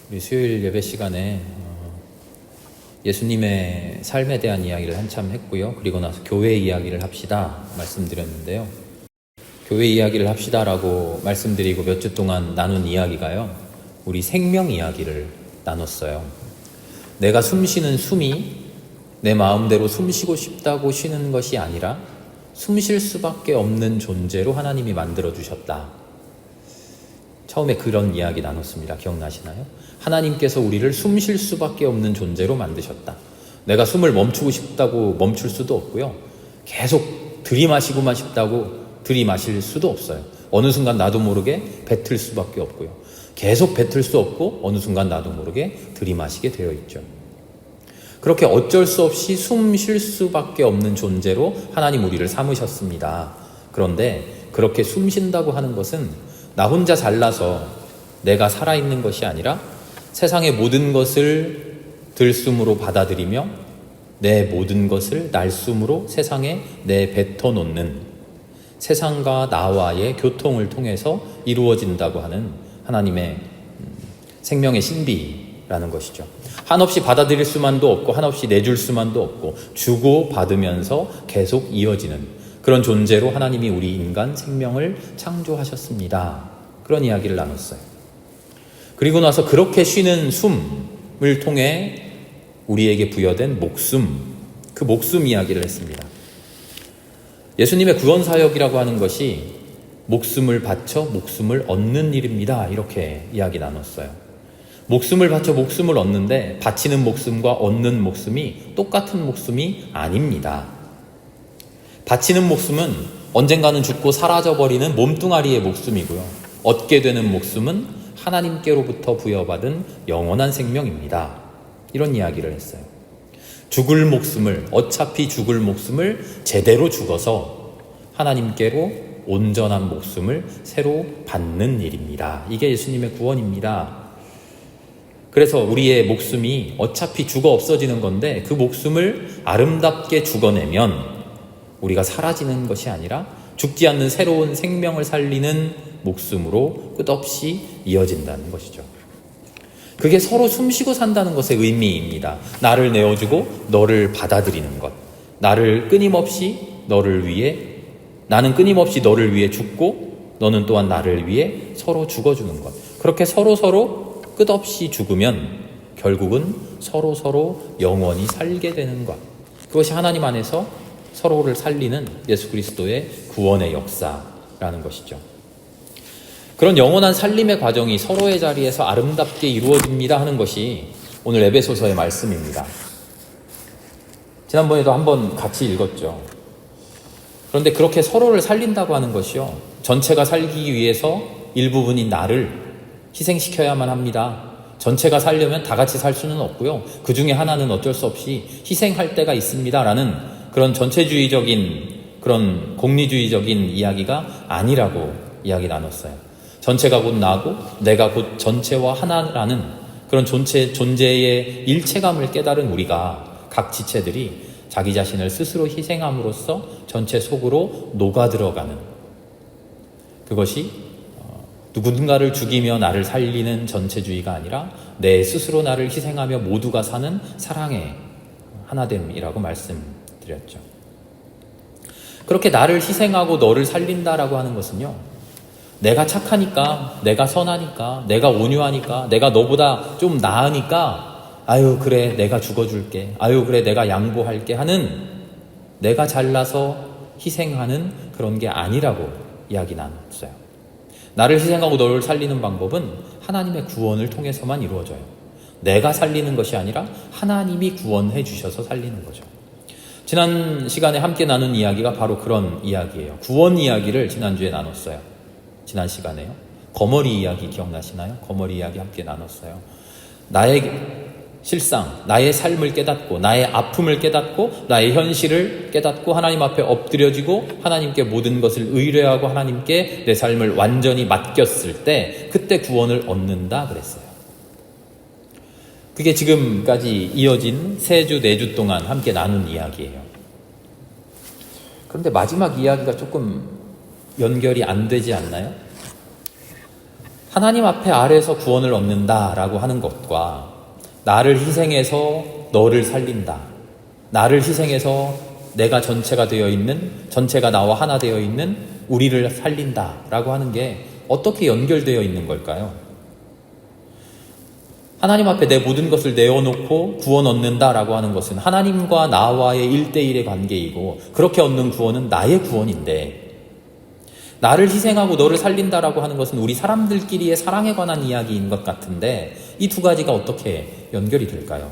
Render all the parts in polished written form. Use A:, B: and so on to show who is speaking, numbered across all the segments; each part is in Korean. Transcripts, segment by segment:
A: 우리 수요일 예배 시간에 예수님의 삶에 대한 이야기를 한참 했고요. 그리고 나서 교회 이야기를 합시다 말씀드렸는데요. 교회 이야기를 합시다라고 말씀드리고 몇 주 동안 나눈 이야기가요, 우리 생명 이야기를 나눴어요. 내가 숨쉬는 숨이 내 마음대로 숨쉬고 싶다고 쉬는 것이 아니라 숨쉴 수밖에 없는 존재로 하나님이 만들어 주셨다. 처음에 그런 이야기 나눴습니다. 기억나시나요? 하나님께서 우리를 숨쉴 수밖에 없는 존재로 만드셨다. 내가 숨을 멈추고 싶다고 멈출 수도 없고요, 계속 들이마시고만 싶다고 들이마실 수도 없어요. 어느 순간 나도 모르게 뱉을 수밖에 없고요, 계속 뱉을 수 없고 어느 순간 나도 모르게 들이마시게 되어 있죠. 그렇게 어쩔 수 없이 숨 쉴 수밖에 없는 존재로 하나님 우리를 삼으셨습니다. 그런데 그렇게 숨 쉰다고 하는 것은 나 혼자 잘나서 내가 살아있는 것이 아니라 세상의 모든 것을 들숨으로 받아들이며 내 모든 것을 날숨으로 세상에 내뱉어놓는, 세상과 나와의 교통을 통해서 이루어진다고 하는 하나님의 생명의 신비라는 것이죠. 한없이 받아들일 수만도 없고 한없이 내줄 수만도 없고 주고 받으면서 계속 이어지는 그런 존재로 하나님이 우리 인간 생명을 창조하셨습니다. 그런 이야기를 나눴어요. 그리고 나서 그렇게 쉬는 숨을 통해 우리에게 부여된 목숨, 그 목숨 이야기를 했습니다. 예수님의 구원사역이라고 하는 것이 목숨을 바쳐 목숨을 얻는 일입니다. 이렇게 이야기 나눴어요. 목숨을 바쳐 목숨을 얻는데 바치는 목숨과 얻는 목숨이 똑같은 목숨이 아닙니다. 바치는 목숨은 언젠가는 죽고 사라져버리는 몸뚱아리의 목숨이고요, 얻게 되는 목숨은 하나님께로부터 부여받은 영원한 생명입니다. 이런 이야기를 했어요. 죽을 목숨을, 어차피 죽을 목숨을 제대로 죽어서 하나님께로 온전한 목숨을 새로 받는 일입니다. 이게 예수님의 구원입니다. 그래서 우리의 목숨이 어차피 죽어 없어지는 건데 그 목숨을 아름답게 죽어내면 우리가 사라지는 것이 아니라 죽지 않는 새로운 생명을 살리는 목숨으로 끝없이 이어진다는 것이죠. 그게 서로 숨쉬고 산다는 것의 의미입니다. 나를 내어주고 너를 받아들이는 것, 나는 끊임없이 너를 위해 죽고 너는 또한 나를 위해 서로 죽어주는 것. 그렇게 서로 끝없이 죽으면 결국은 서로 영원히 살게 되는 것. 그것이 하나님 안에서 서로를 살리는 예수 그리스도의 구원의 역사라는 것이죠. 그런 영원한 살림의 과정이 서로의 자리에서 아름답게 이루어집니다 하는 것이 오늘 에베소서의 말씀입니다. 지난번에도 한번 같이 읽었죠. 그런데 그렇게 서로를 살린다고 하는 것이요, 전체가 살기 위해서 일부분인 나를 희생시켜야만 합니다. 전체가 살려면 다 같이 살 수는 없고요, 그 중에 하나는 어쩔 수 없이 희생할 때가 있습니다 라는 그런 전체주의적인, 그런 공리주의적인 이야기가 아니라고 이야기 나눴어요. 전체가 곧 나고 내가 곧 전체와 하나라는 그런 존재의 일체감을 깨달은 우리가, 각 지체들이 자기 자신을 스스로 희생함으로써 전체 속으로 녹아들어가는, 그것이 누군가를 죽이며 나를 살리는 전체주의가 아니라 내 스스로 나를 희생하며 모두가 사는 사랑의 하나됨이라고 말씀드렸죠. 그렇게 나를 희생하고 너를 살린다라고 하는 것은요, 내가 착하니까, 내가 선하니까, 내가 온유하니까, 내가 너보다 좀 나으니까 아유 그래 내가 죽어줄게, 아유 그래 내가 양보할게 하는, 내가 잘나서 희생하는 그런 게 아니라고 이야기 나눴어요. 나를 희생하고 너를 살리는 방법은 하나님의 구원을 통해서만 이루어져요. 내가 살리는 것이 아니라 하나님이 구원해 주셔서 살리는 거죠. 지난 시간에 함께 나눈 이야기가 바로 그런 이야기예요. 구원 이야기를 지난주에 나눴어요. 지난 시간에요. 거머리 이야기 기억나시나요? 거머리 이야기 함께 나눴어요. 나의 실상, 나의 삶을 깨닫고 나의 아픔을 깨닫고 나의 현실을 깨닫고 하나님 앞에 엎드려지고 하나님께 모든 것을 의뢰하고 하나님께 내 삶을 완전히 맡겼을 때 그때 구원을 얻는다 그랬어요. 그게 지금까지 이어진 3주, 4주 동안 함께 나눈 이야기예요. 그런데 마지막 이야기가 조금 연결이 안 되지 않나요? 하나님 앞에 아래서 구원을 얻는다라고 하는 것과 나를 희생해서 너를 살린다, 나를 희생해서 내가 전체가 되어 있는, 전체가 나와 하나 되어 있는 우리를 살린다라고 하는 게 어떻게 연결되어 있는 걸까요? 하나님 앞에 내 모든 것을 내어놓고 구원 얻는다라고 하는 것은 하나님과 나와의 1대1의 관계이고, 그렇게 얻는 구원은 나의 구원인데, 나를 희생하고 너를 살린다라고 하는 것은 우리 사람들끼리의 사랑에 관한 이야기인 것 같은데, 이 두 가지가 어떻게 연결이 될까요?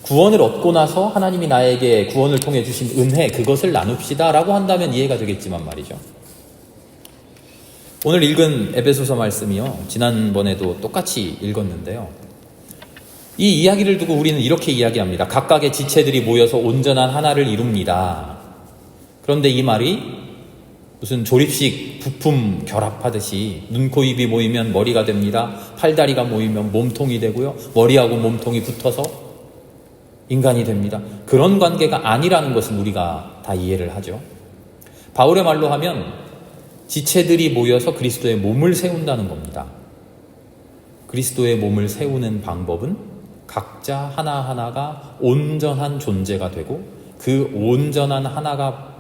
A: 구원을 얻고 나서 하나님이 나에게 구원을 통해 주신 은혜, 그것을 나눕시다 라고 한다면 이해가 되겠지만 말이죠. 오늘 읽은 에베소서 말씀이요, 지난번에도 똑같이 읽었는데요, 이 이야기를 두고 우리는 이렇게 이야기합니다. 각각의 지체들이 모여서 온전한 하나를 이룹니다. 그런데 이 말이 무슨 조립식 부품 결합하듯이 눈, 코, 입이 모이면 머리가 됩니다, 팔다리가 모이면 몸통이 되고요, 머리하고 몸통이 붙어서 인간이 됩니다, 그런 관계가 아니라는 것은 우리가 다 이해를 하죠. 바울의 말로 하면 지체들이 모여서 그리스도의 몸을 세운다는 겁니다. 그리스도의 몸을 세우는 방법은 각자 하나하나가 온전한 존재가 되고, 그 온전한 하나가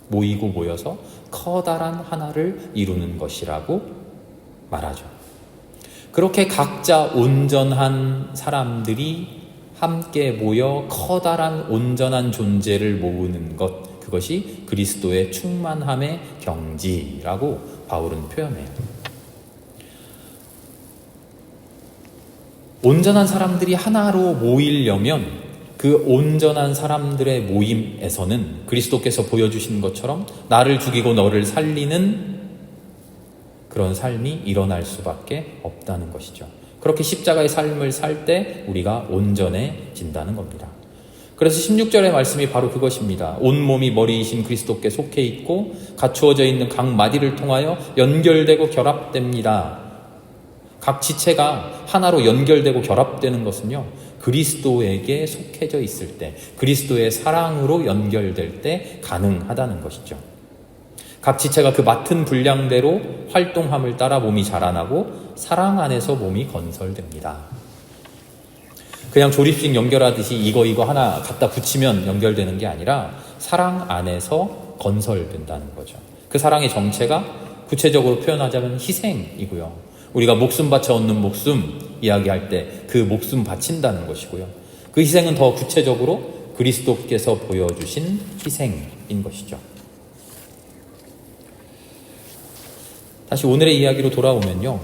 A: 모이고 모여서 커다란 하나를 이루는 것이라고 말하죠. 그렇게 각자 온전한 사람들이 함께 모여 커다란 온전한 존재를 모으는 것, 그것이 그리스도의 충만함의 경지라고 바울은 표현해요. 온전한 사람들이 하나로 모이려면 그 온전한 사람들의 모임에서는 그리스도께서 보여주신 것처럼 나를 죽이고 너를 살리는 그런 삶이 일어날 수밖에 없다는 것이죠. 그렇게 십자가의 삶을 살 때 우리가 온전해진다는 겁니다. 그래서 16절의 말씀이 바로 그것입니다. 온몸이 머리이신 그리스도께 속해 있고 갖추어져 있는 각 마디를 통하여 연결되고 결합됩니다. 각 지체가 하나로 연결되고 결합되는 것은요, 그리스도에게 속해져 있을 때, 그리스도의 사랑으로 연결될 때 가능하다는 것이죠. 각 지체가 그 맡은 분량대로 활동함을 따라 몸이 자라나고 사랑 안에서 몸이 건설됩니다. 그냥 조립식 연결하듯이 이거 하나 갖다 붙이면 연결되는 게 아니라 사랑 안에서 건설된다는 거죠. 그 사랑의 정체가 구체적으로 표현하자면 희생이고요. 우리가 목숨 바쳐 얻는 목숨 이야기할 때 그 목숨 바친다는 것이고요. 그 희생은 더 구체적으로 그리스도께서 보여주신 희생인 것이죠. 다시 오늘의 이야기로 돌아오면요,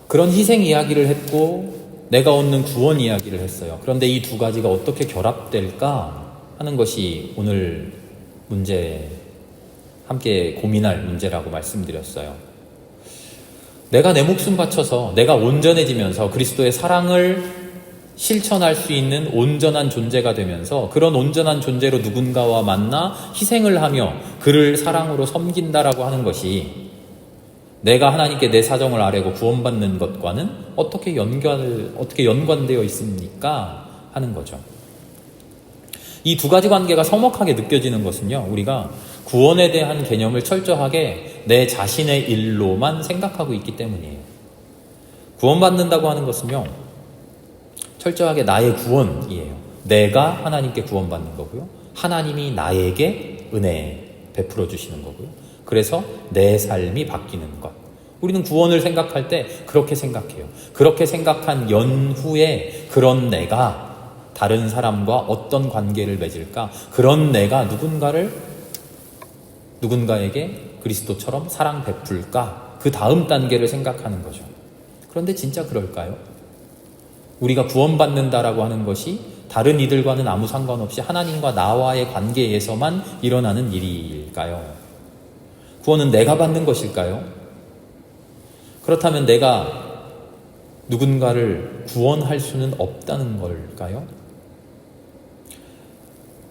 A: 그런 희생 이야기를 했고 내가 얻는 구원 이야기를 했어요. 그런데 이 두 가지가 어떻게 결합될까 하는 것이 오늘 문제, 함께 고민할 문제라고 말씀드렸어요. 내가 내 목숨 바쳐서 내가 온전해지면서 그리스도의 사랑을 실천할 수 있는 온전한 존재가 되면서, 그런 온전한 존재로 누군가와 만나 희생을 하며 그를 사랑으로 섬긴다라고 하는 것이 내가 하나님께 내 사정을 아뢰고 구원받는 것과는 어떻게 연관되어 있습니까? 하는 거죠. 이 두 가지 관계가 서먹하게 느껴지는 것은요, 우리가 구원에 대한 개념을 철저하게 내 자신의 일로만 생각하고 있기 때문이에요. 구원받는다고 하는 것은요, 철저하게 나의 구원이에요. 내가 하나님께 구원받는 거고요, 하나님이 나에게 은혜 베풀어 주시는 거고요. 그래서 내 삶이 바뀌는 것. 우리는 구원을 생각할 때 그렇게 생각해요. 그렇게 생각한 연후에 그런 내가 다른 사람과 어떤 관계를 맺을까? 그런 내가 누군가에게 그리스도처럼 사랑 베풀까? 그 다음 단계를 생각하는 거죠. 그런데 진짜 그럴까요? 우리가 구원받는다라고 하는 것이 다른 이들과는 아무 상관없이 하나님과 나와의 관계에서만 일어나는 일일까요? 구원은 내가 받는 것일까요? 그렇다면 내가 누군가를 구원할 수는 없다는 걸까요?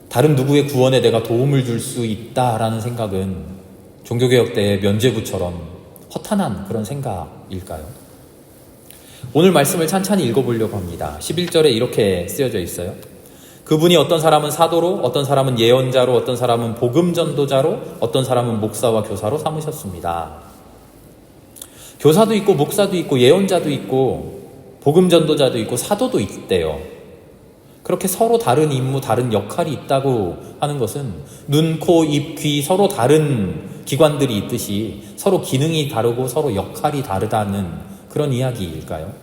A: 다른 누구의 구원에 내가 도움을 줄 수 있다라는 생각은 종교개혁 때의 면죄부처럼 허탄한 그런 생각일까요? 오늘 말씀을 찬찬히 읽어보려고 합니다. 11절에 이렇게 쓰여져 있어요. 그분이 어떤 사람은 사도로, 어떤 사람은 예언자로, 어떤 사람은 복음 전도자로, 어떤 사람은 목사와 교사로 삼으셨습니다. 교사도 있고 목사도 있고 예언자도 있고 복음 전도자도 있고 사도도 있대요. 그렇게 서로 다른 임무, 다른 역할이 있다고 하는 것은 눈, 코, 입, 귀 서로 다른 기관들이 있듯이 서로 기능이 다르고 서로 역할이 다르다는 그런 이야기일까요?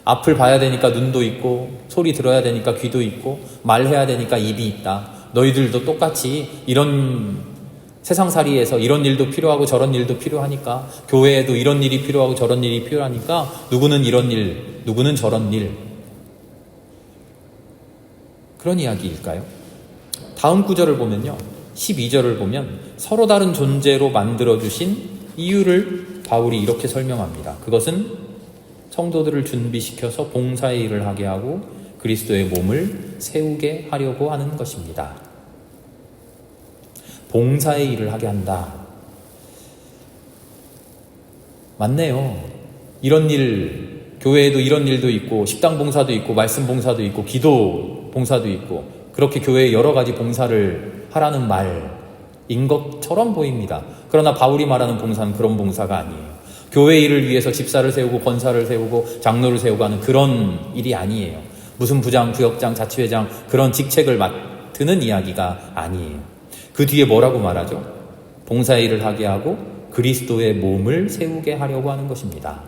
A: 앞을 봐야 되니까 눈도 있고 소리 들어야 되니까 귀도 있고 말해야 되니까 입이 있다. 너희들도 똑같이 이런 세상살이에서 이런 일도 필요하고 저런 일도 필요하니까 교회에도 이런 일이 필요하고 저런 일이 필요하니까 누구는 이런 일, 누구는 저런 일, 그런 이야기일까요? 다음 구절을 보면요, 12절을 보면 서로 다른 존재로 만들어주신 이유를 바울이 이렇게 설명합니다. 그것은 성도들을 준비시켜서 봉사의 일을 하게 하고 그리스도의 몸을 세우게 하려고 하는 것입니다. 봉사의 일을 하게 한다. 맞네요. 이런 일, 교회에도 이런 일도 있고 식당 봉사도 있고 말씀 봉사도 있고 기도 봉사도 있고 그렇게 교회에 여러 가지 봉사를 하라는 말인 것처럼 보입니다. 그러나 바울이 말하는 봉사는 그런 봉사가 아니에요. 교회 일을 위해서 집사를 세우고 권사를 세우고 장로를 세우고 하는 그런 일이 아니에요. 무슨 부장, 부역장, 자치회장 그런 직책을 맡는 이야기가 아니에요. 그 뒤에 뭐라고 말하죠? 봉사의 일을 하게 하고 그리스도의 몸을 세우게 하려고 하는 것입니다.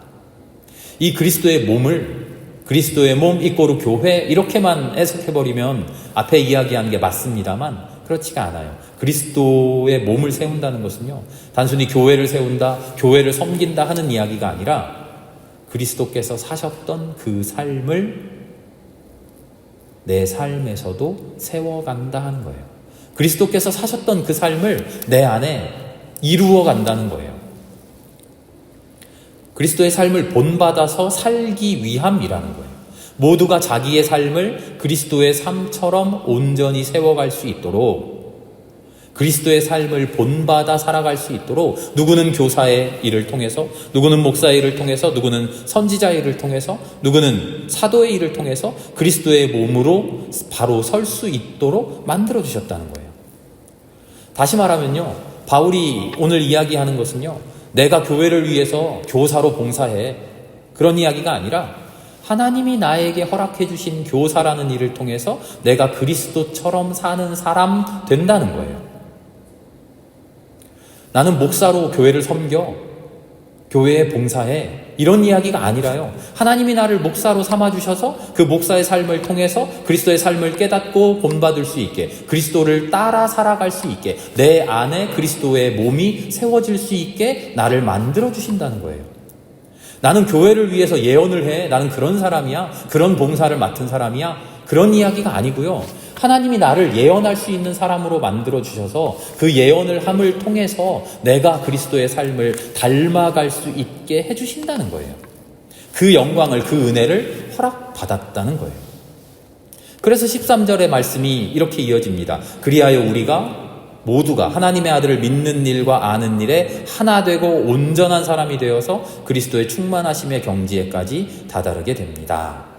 A: 이 그리스도의 몸을 그리스도의 몸 이꼬르 교회 이렇게만 해석해버리면 앞에 이야기한 게 맞습니다만 그렇지가 않아요. 그리스도의 몸을 세운다는 것은요, 단순히 교회를 세운다, 교회를 섬긴다 하는 이야기가 아니라 그리스도께서 사셨던 그 삶을 내 삶에서도 세워간다 하는 거예요. 그리스도께서 사셨던 그 삶을 내 안에 이루어 간다는 거예요. 그리스도의 삶을 본받아서 살기 위함이라는 거예요. 모두가 자기의 삶을 그리스도의 삶처럼 온전히 세워갈 수 있도록, 그리스도의 삶을 본받아 살아갈 수 있도록 누구는 교사의 일을 통해서, 누구는 목사의 일을 통해서, 누구는 선지자의 일을 통해서, 누구는 사도의 일을 통해서 그리스도의 몸으로 바로 설 수 있도록 만들어주셨다는 거예요. 다시 말하면요, 바울이 오늘 이야기하는 것은요, 내가 교회를 위해서 교사로 봉사해, 그런 이야기가 아니라 하나님이 나에게 허락해 주신 교사라는 일을 통해서 내가 그리스도처럼 사는 사람 된다는 거예요. 나는 목사로 교회를 섬겨, 교회에 봉사해, 이런 이야기가 아니라요, 하나님이 나를 목사로 삼아주셔서 그 목사의 삶을 통해서 그리스도의 삶을 깨닫고 본받을 수 있게, 그리스도를 따라 살아갈 수 있게, 내 안에 그리스도의 몸이 세워질 수 있게 나를 만들어주신다는 거예요. 나는 교회를 위해서 예언을 해, 나는 그런 사람이야, 그런 봉사를 맡은 사람이야, 그런 이야기가 아니고요, 하나님이 나를 예언할 수 있는 사람으로 만들어주셔서 그 예언을 함을 통해서 내가 그리스도의 삶을 닮아갈 수 있게 해주신다는 거예요. 그 영광을, 그 은혜를 허락받았다는 거예요. 그래서 13절의 말씀이 이렇게 이어집니다. 그리하여 우리가 모두가 하나님의 아들을 믿는 일과 아는 일에 하나 되고 온전한 사람이 되어서 그리스도의 충만하심의 경지에까지 다다르게 됩니다.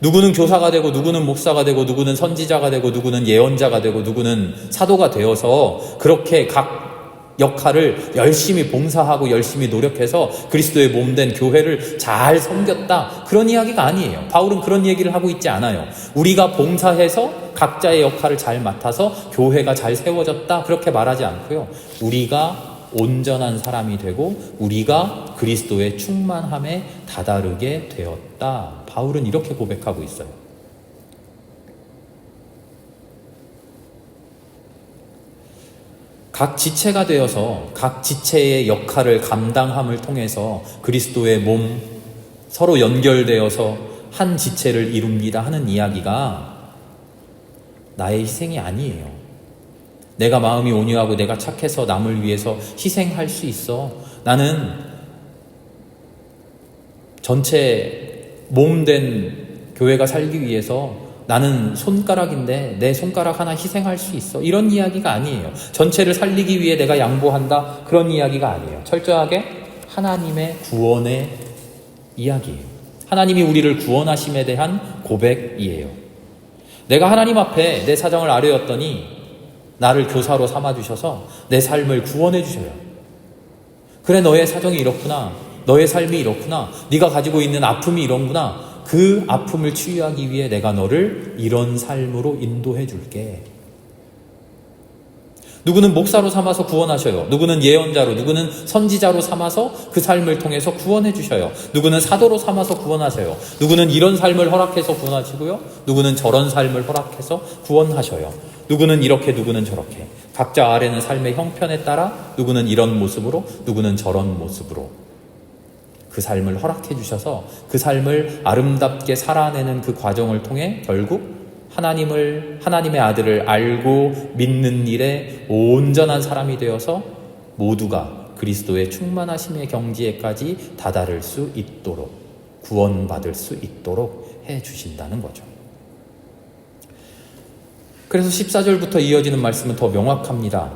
A: 누구는 교사가 되고 누구는 목사가 되고 누구는 선지자가 되고 누구는 예언자가 되고 누구는 사도가 되어서 그렇게 각 역할을 열심히 봉사하고 열심히 노력해서 그리스도의 몸된 교회를 잘 섬겼다, 그런 이야기가 아니에요. 바울은 그런 얘기를 하고 있지 않아요. 우리가 봉사해서 각자의 역할을 잘 맡아서 교회가 잘 세워졌다, 그렇게 말하지 않고요, 우리가 온전한 사람이 되고 우리가 그리스도의 충만함에 다다르게 되었다, 바울은 이렇게 고백하고 있어요. 각 지체가 되어서 각 지체의 역할을 감당함을 통해서 그리스도의 몸, 서로 연결되어서 한 지체를 이룹니다 하는 이야기가 나의 희생이 아니에요. 내가 마음이 온유하고 내가 착해서 남을 위해서 희생할 수 있어. 나는 전체 몸된 교회가 살기 위해서 나는 손가락인데 내 손가락 하나 희생할 수 있어, 이런 이야기가 아니에요. 전체를 살리기 위해 내가 양보한다, 그런 이야기가 아니에요. 철저하게 하나님의 구원의 이야기예요. 하나님이 우리를 구원하심에 대한 고백이에요. 내가 하나님 앞에 내 사정을 아뢰었더니 나를 교사로 삼아주셔서 내 삶을 구원해 주셔요. 그래, 너의 사정이 이렇구나. 너의 삶이 이렇구나. 네가 가지고 있는 아픔이 이런구나. 그 아픔을 치유하기 위해 내가 너를 이런 삶으로 인도해 줄게. 누구는 목사로 삼아서 구원하셔요. 누구는 예언자로, 누구는 선지자로 삼아서 그 삶을 통해서 구원해 주셔요. 누구는 사도로 삼아서 구원하셔요. 누구는 이런 삶을 허락해서 구원하시고요. 누구는 저런 삶을 허락해서 구원하셔요. 누구는 이렇게, 누구는 저렇게. 각자 아래는 삶의 형편에 따라 누구는 이런 모습으로, 누구는 저런 모습으로 그 삶을 허락해 주셔서 그 삶을 아름답게 살아내는 그 과정을 통해 결국 하나님의 아들을 알고 믿는 일에 온전한 사람이 되어서 모두가 그리스도의 충만하심의 경지에까지 다다를 수 있도록, 구원받을 수 있도록 해 주신다는 거죠. 그래서 14절부터 이어지는 말씀은 더 명확합니다.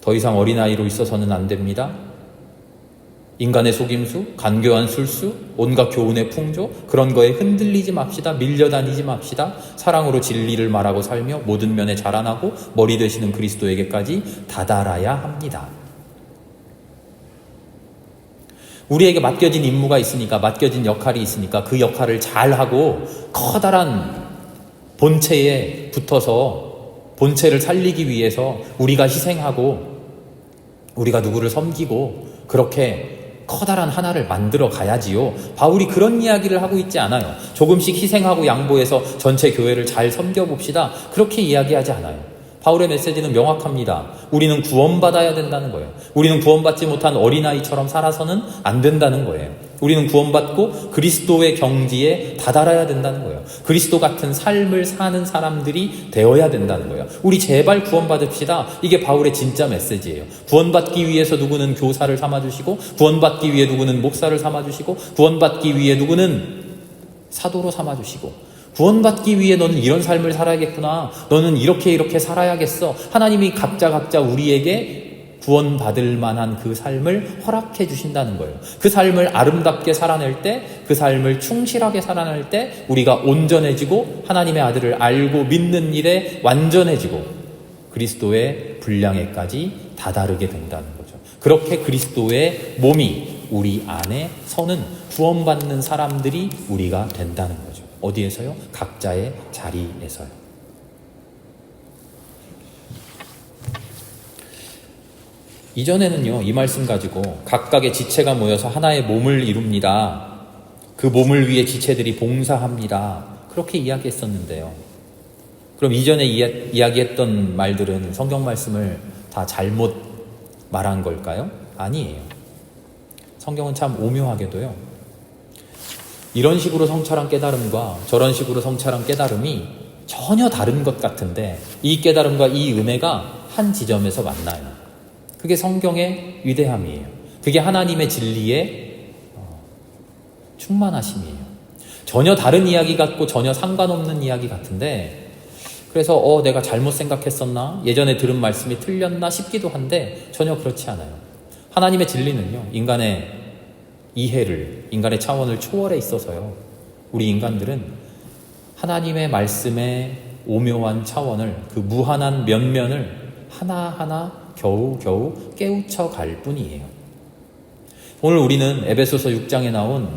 A: 더 이상 어린아이로 있어서는 안 됩니다. 인간의 속임수, 간교한 술수, 온갖 교훈의 풍조, 그런 거에 흔들리지 맙시다. 밀려다니지 맙시다. 사랑으로 진리를 말하고 살며 모든 면에 자라나고 머리 되시는 그리스도에게까지 다다라야 합니다. 우리에게 맡겨진 임무가 있으니까, 맡겨진 역할이 있으니까 그 역할을 잘하고 커다란 본체에 붙어서 본체를 살리기 위해서 우리가 희생하고 우리가 누구를 섬기고 그렇게 커다란 하나를 만들어 가야지요. 바울이 그런 이야기를 하고 있지 않아요. 조금씩 희생하고 양보해서 전체 교회를 잘 섬겨봅시다. 그렇게 이야기하지 않아요. 바울의 메시지는 명확합니다. 우리는 구원받아야 된다는 거예요. 우리는 구원받지 못한 어린아이처럼 살아서는 안 된다는 거예요. 우리는 구원받고 그리스도의 경지에 다다라야 된다는 거예요. 그리스도 같은 삶을 사는 사람들이 되어야 된다는 거예요. 우리 제발 구원받읍시다. 이게 바울의 진짜 메시지예요. 구원받기 위해서 누구는 교사를 삼아주시고, 구원받기 위해 누구는 목사를 삼아주시고, 구원받기 위해 누구는 사도로 삼아주시고, 구원받기 위해 너는 이런 삶을 살아야겠구나. 너는 이렇게 살아야겠어. 하나님이 각자 우리에게 구원받을 만한 그 삶을 허락해 주신다는 거예요. 그 삶을 아름답게 살아낼 때, 그 삶을 충실하게 살아낼 때 우리가 온전해지고 하나님의 아들을 알고 믿는 일에 완전해지고 그리스도의 분량에까지 다다르게 된다는 거죠. 그렇게 그리스도의 몸이 우리 안에 서는 구원받는 사람들이 우리가 된다는 거죠. 어디에서요? 각자의 자리에서요. 이전에는요, 이 말씀 가지고 각각의 지체가 모여서 하나의 몸을 이룹니다. 그 몸을 위해 지체들이 봉사합니다. 그렇게 이야기했었는데요. 그럼 이전에 이야기했던 말들은 성경 말씀을 다 잘못 말한 걸까요? 아니에요. 성경은 참 오묘하게도요, 이런 식으로 성찰한 깨달음과 저런 식으로 성찰한 깨달음이 전혀 다른 것 같은데 이 깨달음과 이 은혜가 한 지점에서 만나요. 그게 성경의 위대함이에요. 그게 하나님의 진리의 충만하심이에요. 전혀 다른 이야기 같고 전혀 상관없는 이야기 같은데, 그래서 내가 잘못 생각했었나? 예전에 들은 말씀이 틀렸나 싶기도 한데 전혀 그렇지 않아요. 하나님의 진리는요, 인간의 이해를, 인간의 차원을 초월해 있어서요, 우리 인간들은 하나님의 말씀의 오묘한 차원을, 그 무한한 면면을 하나하나 겨우 깨우쳐 갈 뿐이에요. 오늘 우리는 에베소서 6장에 나온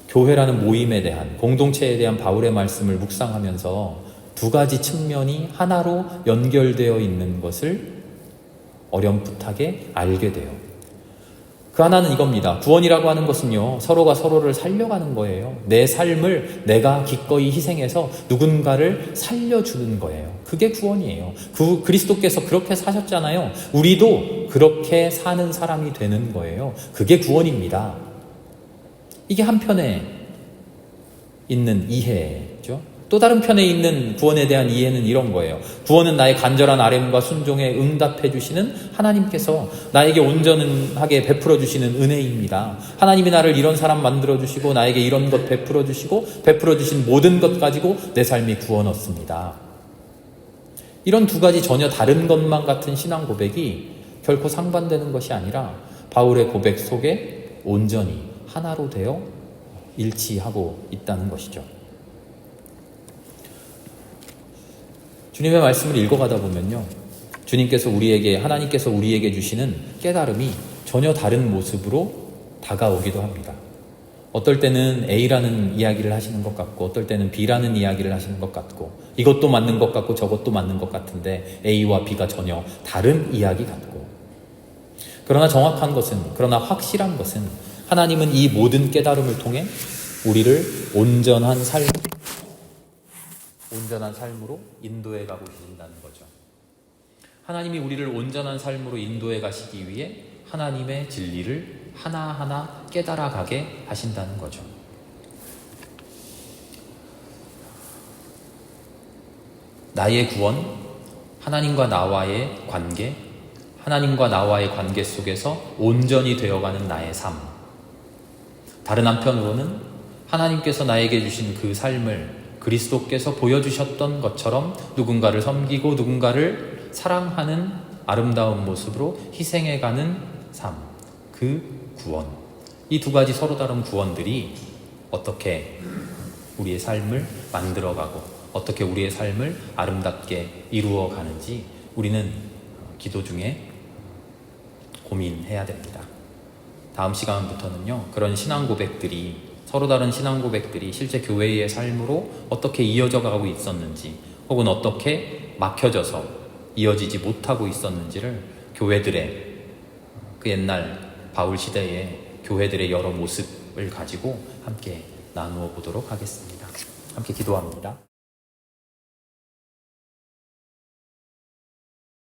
A: 교회라는 모임에 대한, 공동체에 대한 바울의 말씀을 묵상하면서 두 가지 측면이 하나로 연결되어 있는 것을 어렴풋하게 알게 돼요. 그 하나는 이겁니다. 구원이라고 하는 것은요, 서로가 서로를 살려가는 거예요. 내 삶을 내가 기꺼이 희생해서 누군가를 살려주는 거예요. 그게 구원이에요. 그리스도께서 그렇게 사셨잖아요. 우리도 그렇게 사는 사람이 되는 거예요. 그게 구원입니다. 이게 한편에 있는 이해죠. 또 다른 편에 있는 구원에 대한 이해는 이런 거예요. 구원은 나의 간절한 아뢰음과 순종에 응답해 주시는 하나님께서 나에게 온전하게 베풀어 주시는 은혜입니다. 하나님이 나를 이런 사람 만들어 주시고 나에게 이런 것 베풀어 주시고 베풀어 주신 모든 것 가지고 내 삶이 구원 얻습니다. 이런 두 가지 전혀 다른 것만 같은 신앙 고백이 결코 상반되는 것이 아니라 바울의 고백 속에 온전히 하나로 되어 일치하고 있다는 것이죠. 주님의 말씀을 읽어가다 보면요, 하나님께서 우리에게 주시는 깨달음이 전혀 다른 모습으로 다가오기도 합니다. 어떨 때는 A라는 이야기를 하시는 것 같고 어떨 때는 B라는 이야기를 하시는 것 같고 이것도 맞는 것 같고 저것도 맞는 것 같은데 A와 B가 전혀 다른 이야기 같고 그러나 정확한 것은 그러나 확실한 것은 하나님은 이 모든 깨달음을 통해 우리를 온전한 삶으로 인도해 가고 계신다는 거죠. 하나님이 우리를 온전한 삶으로 인도해 가시기 위해 하나님의 진리를 하나하나 깨달아 가게 하신다는 거죠. 나의 구원, 하나님과 나와의 관계, 하나님과 나와의 관계 속에서 온전히 되어가는 나의 삶. 다른 한편으로는 하나님께서 나에게 주신 그 삶을 그리스도께서 보여주셨던 것처럼 누군가를 섬기고 누군가를 사랑하는 아름다운 모습으로 희생해가는 삶, 그 구원. 이 두 가지 서로 다른 구원들이 어떻게 우리의 삶을 만들어가고 어떻게 우리의 삶을 아름답게 이루어가는지 우리는 기도 중에 고민해야 됩니다. 다음 시간부터는요, 그런 신앙 고백들이 서로 다른 신앙 고백들이 실제 교회의 삶으로 어떻게 이어져 가고 있었는지 혹은 어떻게 막혀져서 이어지지 못하고 있었는지를 교회들의 그 옛날 바울 시대의 교회들의 여러 모습을 가지고 함께 나누어 보도록 하겠습니다. 함께 기도합니다.